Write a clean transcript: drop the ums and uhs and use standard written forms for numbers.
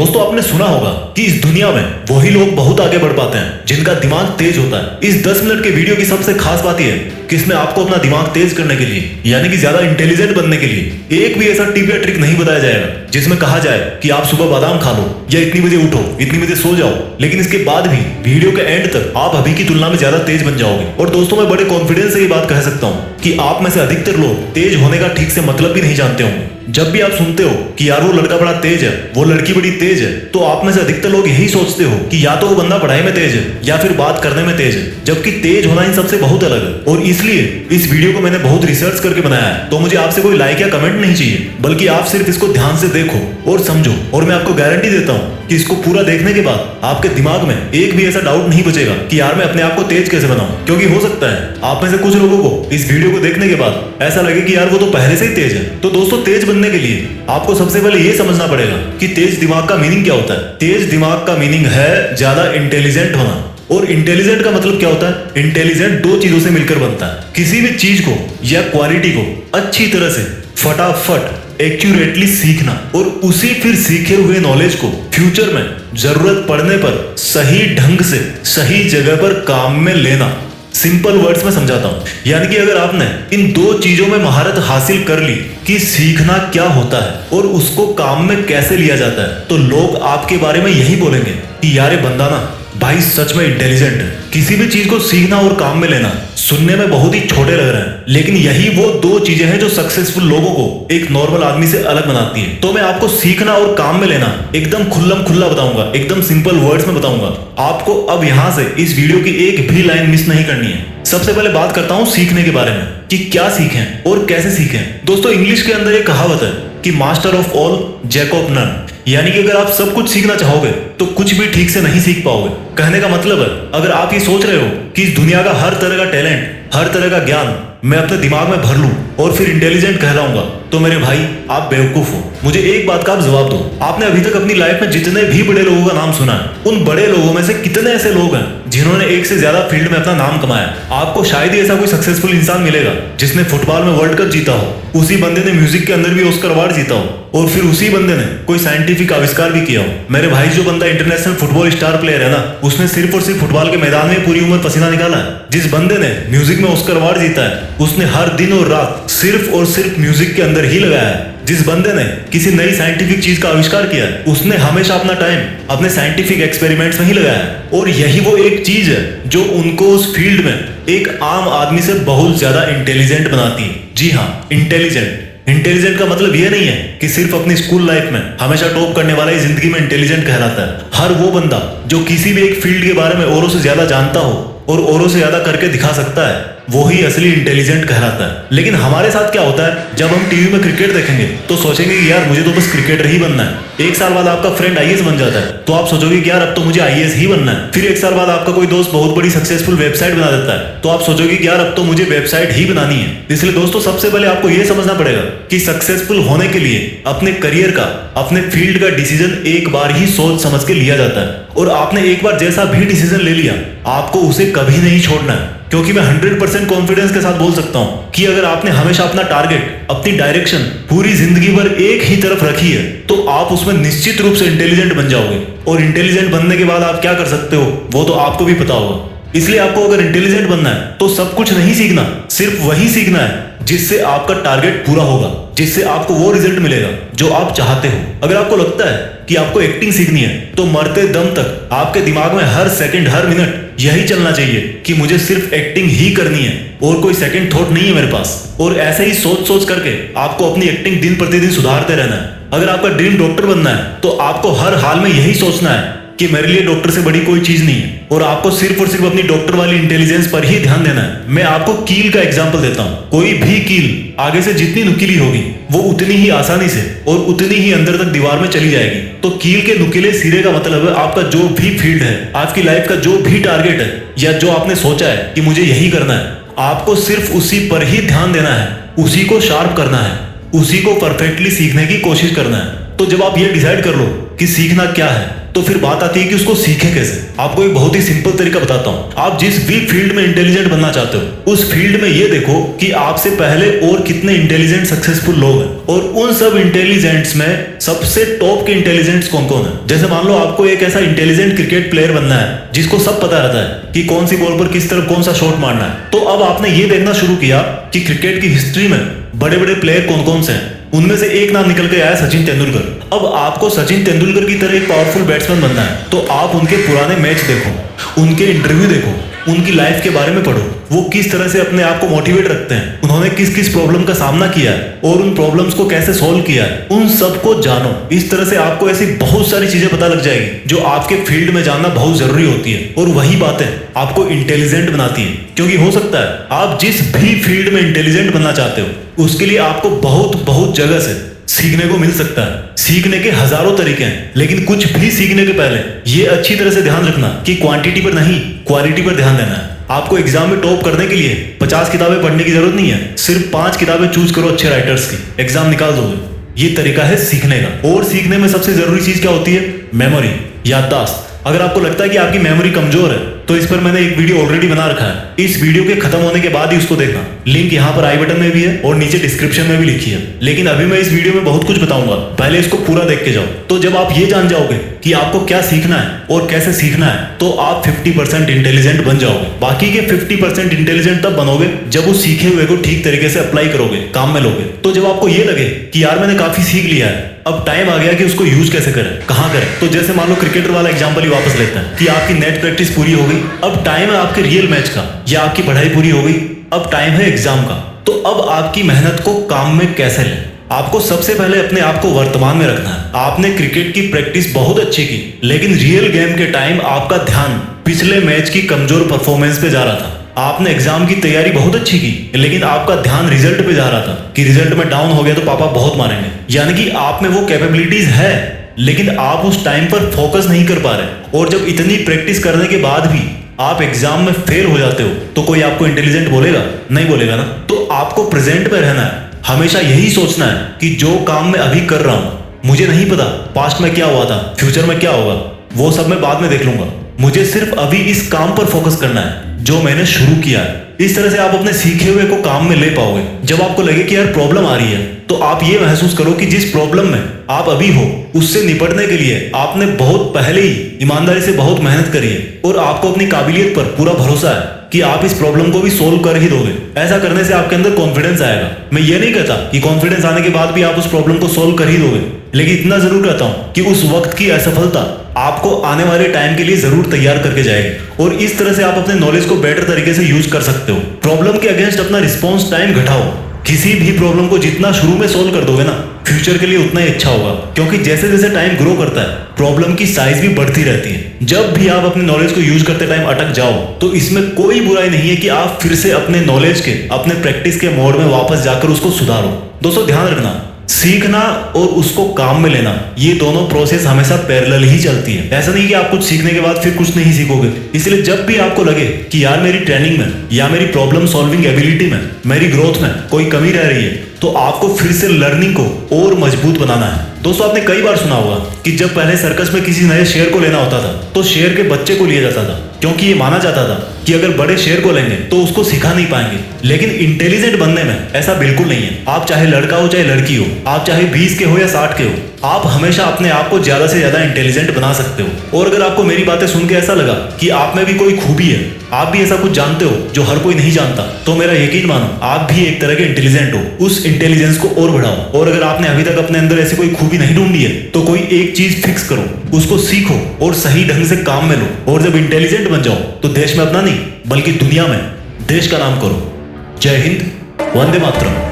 दोस्तों आपने सुना होगा कि इस दुनिया में वही लोग बहुत आगे बढ़ पाते हैं जिनका दिमाग तेज होता है। इस 10 मिनट के वीडियो की सबसे खास बात यह है कि इसमें आपको अपना दिमाग तेज करने के लिए यानी कि ज्यादा इंटेलिजेंट बनने के लिए एक भी ऐसा टिप या ट्रिक नहीं बताया जाएगा जिसमें कहा जाए कि आप सुबह बादाम खा लो या इतनी बजे उठो, इतनी बजे सो जाओ। लेकिन इसके बाद भी वीडियो के एंड तक आप अभी की तुलना में ज्यादा तेज बन जाओगे। और दोस्तों मैं बड़े कॉन्फिडेंस से ये बात कह सकता हूँ कि आप में से अधिकतर लोग तेज होने का ठीक से मतलब भी नहीं जानते होंगे। जब भी आप सुनते हो कि यार वो लड़का बड़ा तेज है, वो लड़की बड़ी तेज है, तो आप में से अधिकतर लोग यही सोचते हो कि या तो वो बंदा पढ़ाई में तेज है या फिर बात करने में तेज है, जबकि तेज होना इन सबसे बहुत अलग है। और इसलिए इस वीडियो को मैंने बहुत रिसर्च करके बनाया है। तो मुझे आपसे कोई लाइक या कमेंट नहीं चाहिए, बल्कि आप सिर्फ इसको ध्यान से देखो और समझो। और मैं आपको गारंटी देता हूँ कि इसको पूरा देखने के बाद आपके दिमाग में एक भी ऐसा डाउट नहीं बचेगा कि यार मैं अपने आप को तेज कैसे बनाऊं। क्योंकि हो सकता है आप में से कुछ लोगों को इस वीडियो को देखने के बाद ऐसा लगे कि यार वो तो पहले से ही तेज है। तो दोस्तों तेज बनने के लिए आपको सबसे पहले ये समझना पड़ेगा कि तेज दिमाग का मीनिंग क्या होता है। तेज दिमाग का मीनिंग है ज्यादा इंटेलिजेंट होना। और इंटेलिजेंट का मतलब क्या होता है? इंटेलिजेंट दो चीजों से मिलकर बनता है। किसी भी चीज को या क्वालिटी को अच्छी तरह से फटाफट एक्यूरेटली सीखना और उसी फिर सीखे हुए नॉलेज को फ्यूचर में जरूरत पड़ने पर सही ढंग से सही जगह पर काम में लेना। सिंपल वर्ड्स में समझाता हूं, यानी कि अगर आपने इन दो चीजों में महारत हासिल कर ली कि सीखना क्या होता है और उसको काम में कैसे लिया जाता है, तो लोग आपके बारे में यही बोलेंगे कि यार ये बंदा ना भाई सच में इंटेलिजेंट है। किसी भी चीज को सीखना और काम में लेना सुनने में बहुत ही छोटे लग रहे हैं, लेकिन यही वो दो चीजें हैं जो सक्सेसफुल लोगों को एक नॉर्मल आदमी से अलग बनाती है। तो मैं आपको सीखना और काम में लेना एकदम खुल्लम खुल्ला बताऊंगा, एकदम सिंपल वर्ड्स में बताऊंगा। आपको अब यहां से इस वीडियो की एक भी लाइन मिस नहीं करनी है। सबसे पहले बात करता हूं सीखने के बारे में कि क्या सीखें और कैसे सीखें। दोस्तों इंग्लिश के अंदर एक कहावत है कि master of all jack of none, यानी कि अगर आप सब कुछ सीखना चाहोगे तो कुछ भी ठीक से नहीं सीख पाओगे। कहने का मतलब है अगर आप ये सोच रहे हो कि इस दुनिया का हर तरह का टैलेंट, हर तरह का ज्ञान मैं अपने दिमाग में भर लूं और फिर इंटेलिजेंट कहलाऊंगा, तो मेरे भाई आप बेवकूफ हो। मुझे एक बात का आप जवाब दो, आपने अभी तक अपनी लाइफ में जितने भी बड़े लोगों का नाम सुना है, उन बड़े लोगों में से कितने ऐसे लोग हैं जिन्होंने एक से ज्यादा फील्ड में अपना नाम कमाया? आपको शायद ही ऐसा कोई सक्सेसफुल इंसान मिलेगा जिसने फुटबॉल में वर्ल्ड कप जीता हो, उसी बंदे ने म्यूजिक के अंदर भी ऑस्कर अवार्ड जीता हो, और फिर उसी बंदे ने कोई साइंटिफिक आविष्कार भी किया हो। मेरे भाई जो बंदा इंटरनेशनल फुटबॉल स्टार प्लेयर है ना, उसने सिर्फ और सिर्फ फुटबॉल के मैदान में पूरी उम्र पसीना निकाला है। जिस बंदे ने म्यूजिक में ऑस्कर अवार्ड जीता है, उसने हर दिन और रात सिर्फ और सिर्फ म्यूजिक के अंदर ही लगाया है। जिस बंदे ने किसी नई साइंटिफिक चीज का आविष्कार किया है, उसने हमेशा अपना टाइम अपने साइंटिफिक एक्सपेरिमेंट्स में ही लगाया है। और यही वो एक चीज है जो उनको उस फील्ड में एक आम आदमी से बहुत ज्यादा इंटेलिजेंट बनाती है। जी हाँ, इंटेलिजेंट। इंटेलिजेंट का मतलब यह नहीं है कि सिर्फ अपनी स्कूल लाइफ में हमेशा टॉप करने वाला ही जिंदगी में इंटेलिजेंट कहलाता है। हर वो बंदा जो किसी भी एक फील्ड के बारे में औरों से ज्यादा जानता हो और औरों से ज्यादा करके दिखा सकता है, वो ही असली इंटेलिजेंट कहलाता है। लेकिन हमारे साथ क्या होता है, जब हम टीवी में क्रिकेट देखेंगे तो सोचेंगे कि यार मुझे तो बस क्रिकेटर ही बनना है। एक साल बाद आपका फ्रेंड आईएएस बन जाता है तो आप सोचोगे कि यार अब तो मुझे आईएएस ही बनना है। फिर एक साल बाद आपका कोई दोस्त बहुत बड़ी सक्सेसफुल वेबसाइट बना देता है तो आप सोचोगे कि यार अब तो मुझे वेबसाइट ही बनानी है। इसलिए दोस्तों सबसे पहले आपको यह समझना पड़ेगा कि सक्सेसफुल होने के लिए अपने करियर का, अपने फील्ड का डिसीजन एक बार ही सोच समझ के लिया जाता है। और आपने एक बार जैसा भी डिसीजन ले लिया, आपको उसे कभी नहीं छोड़ना है। क्योंकि मैं 100% कॉन्फिडेंस के साथ बोल सकता हूं कि अगर आपने हमेशा अपना टारगेट, अपनी डायरेक्शन पूरी जिंदगी भर एक ही तरफ रखी है, तो आप उसमें निश्चित रूप से इंटेलिजेंट बन जाओगे। और इंटेलिजेंट बनने के बाद आप क्या कर सकते हो वो तो आपको भी पता होगा। इसलिए आपको अगर इंटेलिजेंट बनना है तो सब कुछ नहीं सीखना, सिर्फ वही सीखना है जिससे आपका टारगेट पूरा होगा, जिससे आपको वो रिजल्ट मिलेगा जो आप चाहते हो। अगर आपको लगता है कि आपको एक्टिंग सीखनी है तो मरते दम तक आपके दिमाग में हर सेकंड, हर मिनट यही चलना चाहिए कि मुझे सिर्फ एक्टिंग ही करनी है और कोई सेकंड थॉट नहीं है मेरे पास। और ऐसे ही सोच सोच करके आपको अपनी एक्टिंग दिन प्रतिदिन सुधारते रहना है। अगर आपका ड्रीम डॉक्टर बनना है तो आपको हर हाल में यही सोचना है कि मेरे लिए डॉक्टर से बड़ी कोई चीज नहीं है, और आपको सिर्फ और सिर्फ अपनी डॉक्टर वाली इंटेलिजेंस पर ही ध्यान देना है। मैं आपको कील का एग्जांपल देता हूं। कोई भी कील आगे से जितनी नुकीली होगी वो उतनी ही आसानी से और उतनी ही अंदर तक दीवार में चली जाएगी। तो कील के नुकीले सिरे का मतलब है आपका जो भी फील्ड है, आपकी लाइफ का जो भी टारगेट है, या जो आपने सोचा है कि मुझे यही करना है, आपको सिर्फ उसी पर ही ध्यान देना है, उसी को शार्प करना है, उसी को परफेक्टली सीखने की कोशिश करना है। तो जब आप ये डिसाइड कर लो कि सीखना क्या है तो फिर बात आती है कि उसको सीखे कैसे। आपको एक बहुत ही सिंपल तरीका बताता हूँ। आप जिस भी फील्ड में इंटेलिजेंट बनना चाहते हो उस फील्ड में ये देखो कि आपसे पहले और कितने इंटेलिजेंट सक्सेसफुल लोग हैं, और उन सब इंटेलिजेंट्स में सबसे टॉप के इंटेलिजेंट्स कौन कौन है। जैसे मान लो आपको एक ऐसा इंटेलिजेंट क्रिकेट प्लेयर बनना है जिसको सब पता रहता है कि कौन सी बॉल पर किस तरफ कौन सा शॉट मारना है, तो अब आपने ये देखना शुरू किया कि क्रिकेट की हिस्ट्री में बड़े बड़े प्लेयर कौन कौन से हैं। उनमें से एक नाम निकल के आया सचिन तेंदुलकर। अब आपको सचिन तेंदुलकर की तरह एक पावरफुल बैट्समैन बनना है तो आप उनके पुराने मैच देखो, उनके इंटरव्यू देखो, उनकी लाइफ के बारे में पढ़ो, वो किस तरह से अपने आप को मोटिवेट रखते हैं, उन्होंने किस किस प्रॉब्लम का सामना किया है और उन प्रॉब्लम्स को कैसे सॉल्व किया है, उन सबको जानो। इस तरह से आपको ऐसी बहुत सारी चीजें पता लग जाएगी जो आपके फील्ड में जानना बहुत जरूरी होती है, और वही बातें आपको इंटेलिजेंट बनाती है। क्योंकि हो सकता है आप जिस भी फील्ड में इंटेलिजेंट बनना चाहते हो उसके लिए आपको बहुत बहुत जगह से सीखने को मिल सकता है। सीखने के हजारों तरीके हैं, लेकिन कुछ भी सीखने के पहले ये अच्छी तरह से ध्यान रखना कि क्वांटिटी पर नहीं क्वालिटी पर ध्यान देना है। आपको एग्जाम में टॉप करने के लिए 50 किताबें पढ़ने की जरूरत नहीं है, सिर्फ 5 किताबें चूज करो अच्छे राइटर्स की, एग्जाम निकाल दोगे। ये तरीका है सीखने का। और सीखने में सबसे जरूरी चीज क्या होती है? मेमोरी, याददाश्त। अगर आपको लगता है कि आपकी मेमोरी कमजोर है तो इस पर मैंने एक वीडियो ऑलरेडी बना रखा है, इस वीडियो के खत्म होने के बाद ही उसको देखना। लिंक यहाँ पर आई बटन में भी है और नीचे डिस्क्रिप्शन में भी लिखी है। लेकिन अभी मैं इस वीडियो में बहुत कुछ बताऊंगा, पहले इसको पूरा देख के जाओ। तो जब आप ये जान जाओगे कि आपको क्या सीखना है और कैसे सीखना है तो आप 50% इंटेलिजेंट बन जाओगे। बाकी के 50% इंटेलिजेंट तब बनोगे जब उस सीखे हुए को ठीक तरीके से अप्लाई करोगे, काम में लोगे। तो जब आपको ये लगे कि यार मैंने काफी सीख लिया है, अब टाइम आ गया कि उसको यूज कैसे करें, कहाँ करें। तो जैसे मान लो क्रिकेटर वाला एग्जांपल ही वापस लेते हैं कि आपकी नेट प्रैक्टिस पूरी हो गई, अब टाइम है आपके रियल मैच का, या आपकी पढ़ाई पूरी हो गई, अब टाइम है एग्जाम का। तो अब आपकी मेहनत को काम में कैसे लें? आपको सबसे पहले अपने आप को वर्तमान में रखना है। आपने क्रिकेट की प्रैक्टिस बहुत अच्छी की, लेकिन रियल गेम के टाइम आपका ध्यान पिछले मैच की कमजोर परफॉर्मेंस पे जा रहा था। आपने एग्जाम की तैयारी बहुत अच्छी की, लेकिन आपका ध्यान रिजल्ट पे जा रहा था कि रिजल्ट में डाउन हो गया तो पापा बहुत मारेंगे। यानी कि आप में वो कैपेबिलिटीज है, लेकिन आप उस टाइम पर फोकस नहीं कर पा रहे। और जब इतनी प्रैक्टिस करने के बाद भी आप एग्जाम में फेल हो जाते हो तो कोई आपको इंटेलिजेंट बोलेगा? नहीं बोलेगा ना। तो आपको प्रेजेंट में रहना है, हमेशा यही सोचना है कि जो काम मैं अभी कर रहा हूं, मुझे नहीं पता पास्ट में क्या हुआ था, फ्यूचर में क्या होगा, वो सब मैं बाद में देख लूंगा। मुझे सिर्फ अभी इस काम पर फोकस करना है जो मैंने शुरू किया है। इस तरह से आप अपने सीखे हुए को काम में ले पाओगे। जब आपको लगे कि यार प्रॉब्लम आ रही है तो आप ये महसूस करो कि जिस प्रॉब्लम में आप अभी हो उससे निपटने के लिए आपने बहुत पहले ही ईमानदारी से बहुत मेहनत करी है, और आपको अपनी काबिलियत पर पूरा भरोसा है कि आप इस प्रॉब्लम को भी सोल्व कर ही दोगे। ऐसा करने से आपके अंदर कॉन्फिडेंस आएगा। मैं ये नहीं कहता कि कॉन्फिडेंस आने के बाद भी आप उस प्रॉब्लम को सोल्व कर ही दोगे, लेकिन इतना जरूर कहता हूं कि उस वक्त की असफलता आपको आने वाले टाइम के लिए जरूर तैयार करके जाएगी, और इस तरह से आप अपने नॉलेज को बेटर तरीके से यूज कर सकते हो। प्रॉब्लम के अगेंस्ट अपना रिस्पॉन्स टाइम घटाओ। किसी भी प्रॉब्लम को जितना शुरू में सोल्व कर दोगे ना, फ्यूचर के लिए उतना ही अच्छा होगा, क्योंकि जैसे जैसे टाइम ग्रो करता है प्रॉब्लम की साइज भी बढ़ती रहती है। जब भी आप अपने नॉलेज को यूज करते टाइम अटक जाओ तो इसमें कोई बुराई नहीं है कि आप फिर से अपने नॉलेज के, अपने प्रैक्टिस के मोड में वापस जाकर उसको सुधारो। दोस्तों ध्यान रखना, सीखना और उसको काम में लेना, ये दोनों प्रोसेस हमेशा पैरेलल ही चलती है। ऐसा नहीं कि आप कुछ सीखने के बाद फिर कुछ नहीं सीखोगे। इसलिए जब भी आपको लगे कि यार मेरी ट्रेनिंग में या मेरी प्रॉब्लम सॉल्विंग एबिलिटी में, मेरी ग्रोथ में कोई कमी रह रही है, तो आपको फिर से लर्निंग को और मजबूत बनाना है। दोस्तों आपने कई बार सुना होगा कि जब पहले सर्कस में किसी नए शेर को लेना होता था तो शेर के बच्चे को लिया जाता था, क्योंकि ये माना जाता था कि अगर बड़े शेर को लेंगे तो उसको सिखा नहीं पाएंगे। लेकिन इंटेलिजेंट बनने में ऐसा बिल्कुल नहीं है। आप चाहे लड़का हो चाहे लड़की हो, आप चाहे 20 के हो या 60 के हो, आप हमेशा अपने आप को ज्यादा से ज्यादा इंटेलिजेंट बना सकते हो। और अगर आपको मेरी बातें सुन के ऐसा लगा कि आप में भी कोई खूबी है, आप भी ऐसा कुछ जानते हो जो हर कोई नहीं जानता, तो मेरा यकीन मानो आप भी एक तरह के इंटेलिजेंट हो। उस इंटेलिजेंस को और बढ़ाओ। और अगर आपने अभी तक अपने अंदर ऐसी कोई खूबी नहीं ढूंढी है तो कोई एक चीज फिक्स करो, उसको सीखो और सही ढंग से काम में लो। और जब इंटेलिजेंट बन जाओ तो देश में अपना नहीं बल्कि दुनिया में देश का नाम करो। जय हिंद, वंदे मातरम।